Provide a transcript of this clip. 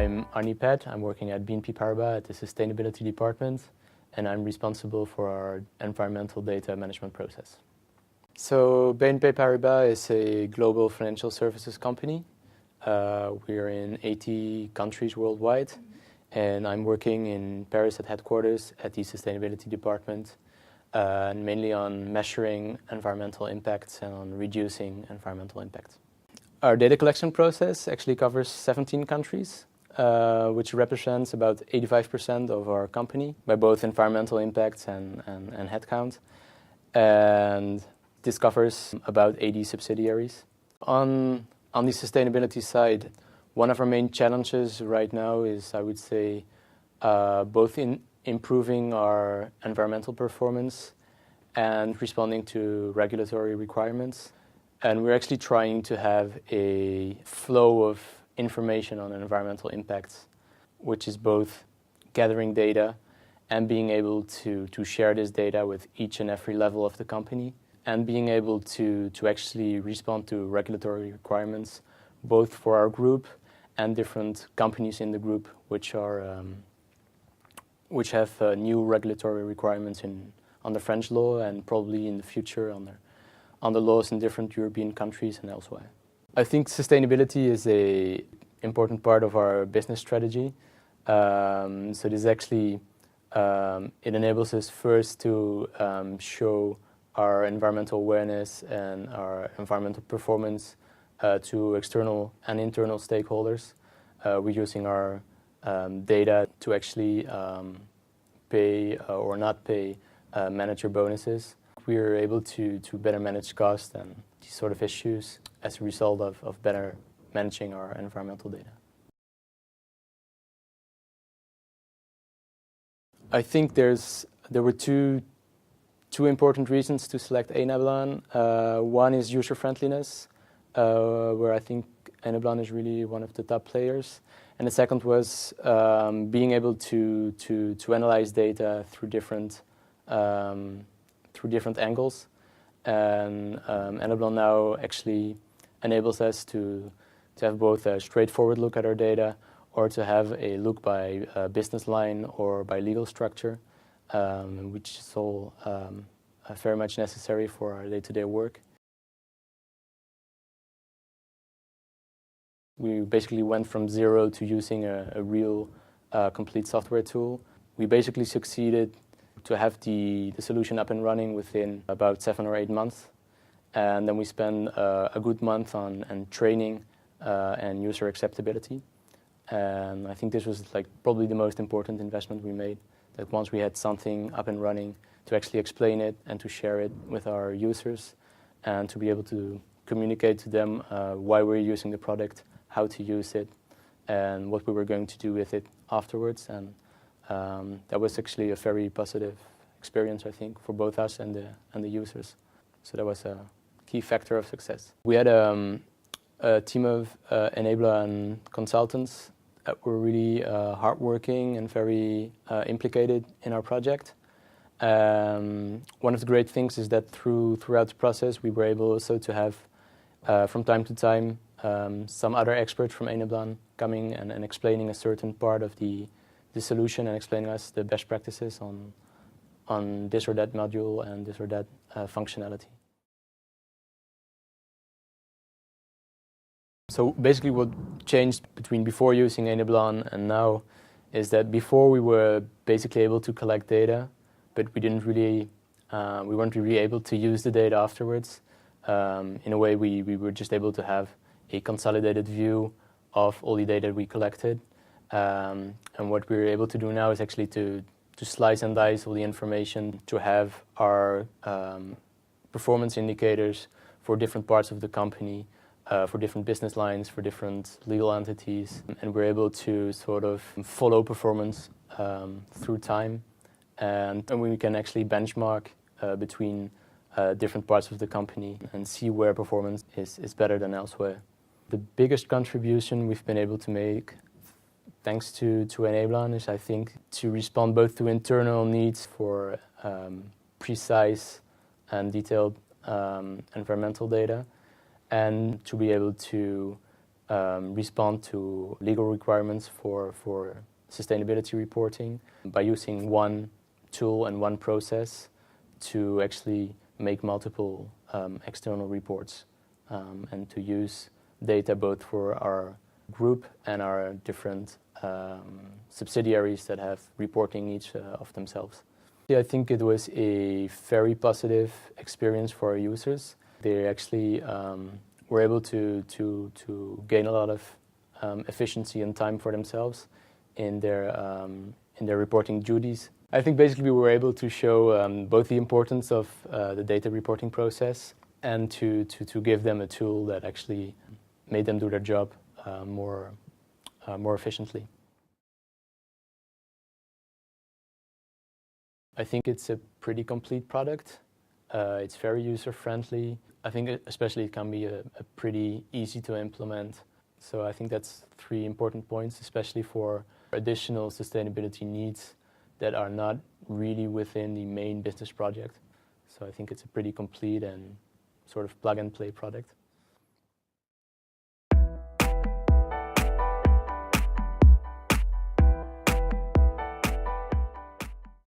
I'm Arne Pet. I'm working at BNP Paribas at the sustainability department, and I'm responsible for our environmental data management process. So BNP Paribas is a global financial services company. We're in 80 countries worldwide, and I'm working in Paris at headquarters at the sustainability department, mainly on measuring environmental impacts and on reducing environmental impacts. Our data collection process actually covers 17 countries, which represents about 85% of our company by both environmental impacts and headcount. And this covers about 80 subsidiaries. On the sustainability side, one of our main challenges right now is, I would say, both in improving our environmental performance and responding to regulatory requirements. And we're actually trying to have a flow of information on environmental impacts, which is both gathering data and being able to share this data with each and every level of the company, and being able to actually respond to regulatory requirements, both for our group and different companies in the group, which have new regulatory requirements on the French law and probably in the future on the laws in different European countries and elsewhere. I think sustainability is an important part of our business strategy. So this actually, it enables us first to show our environmental awareness and our environmental performance to external and internal stakeholders. We're using our data to actually pay or not pay manager bonuses. We're able to better manage costs and these sort of issues as a result of better managing our environmental data. I think there were two important reasons to select Enablon. One is user friendliness, where I think Enablon is really one of the top players. And the second was being able to analyze data through different angles. And Enablon now actually enables us to have both a straightforward look at our data or to have a look by business line or by legal structure, which is all very much necessary for our day-to-day work. We basically went from zero to using a real complete software tool. We basically succeeded to have the solution up and running within about 7 or 8 months. And then we spent a good month on training and user acceptability. And I think this was probably the most important investment we made, that once we had something up and running, to actually explain it and to share it with our users and to be able to communicate to them why we're using the product, how to use it, and what we were going to do with it afterwards. And that was actually a very positive experience, I think, for both us and the users. So that was a key factor of success. We had a team of Enablon consultants that were really hardworking and very implicated in our project. One of the great things is that throughout the process, we were able also to have, from time to time, some other experts from Enablon coming and explaining a certain part of the solution and explaining us the best practices on this or that module and this or that functionality. So basically what changed between before using Enablon and now is that before we were basically able to collect data, but we weren't really able to use the data afterwards. In a way, we were just able to have a consolidated view of all the data we collected. And what we're able to do now is actually to slice and dice all the information, to have our performance indicators for different parts of the company, for different business lines, for different legal entities. And we're able to sort of follow performance through time. And we can actually benchmark between different parts of the company and see where performance is better than elsewhere. The biggest contribution we've been able to make, thanks to Enablon, is I think to respond both to internal needs for precise and detailed environmental data, and to be able to respond to legal requirements for sustainability reporting by using one tool and one process to actually make multiple external reports and to use data both for our group and our different subsidiaries that have reporting each of themselves. I think it was a very positive experience for our users. They actually were able to gain a lot of efficiency and time for themselves in their reporting duties. I think basically we were able to show both the importance of the data reporting process and to give them a tool that actually made them do their job more efficiently. I think it's a pretty complete product. It's very user-friendly. I think especially it can be a pretty easy to implement. So I think that's 3 important points, especially for additional sustainability needs that are not really within the main business project. So I think it's a pretty complete and sort of plug-and-play product.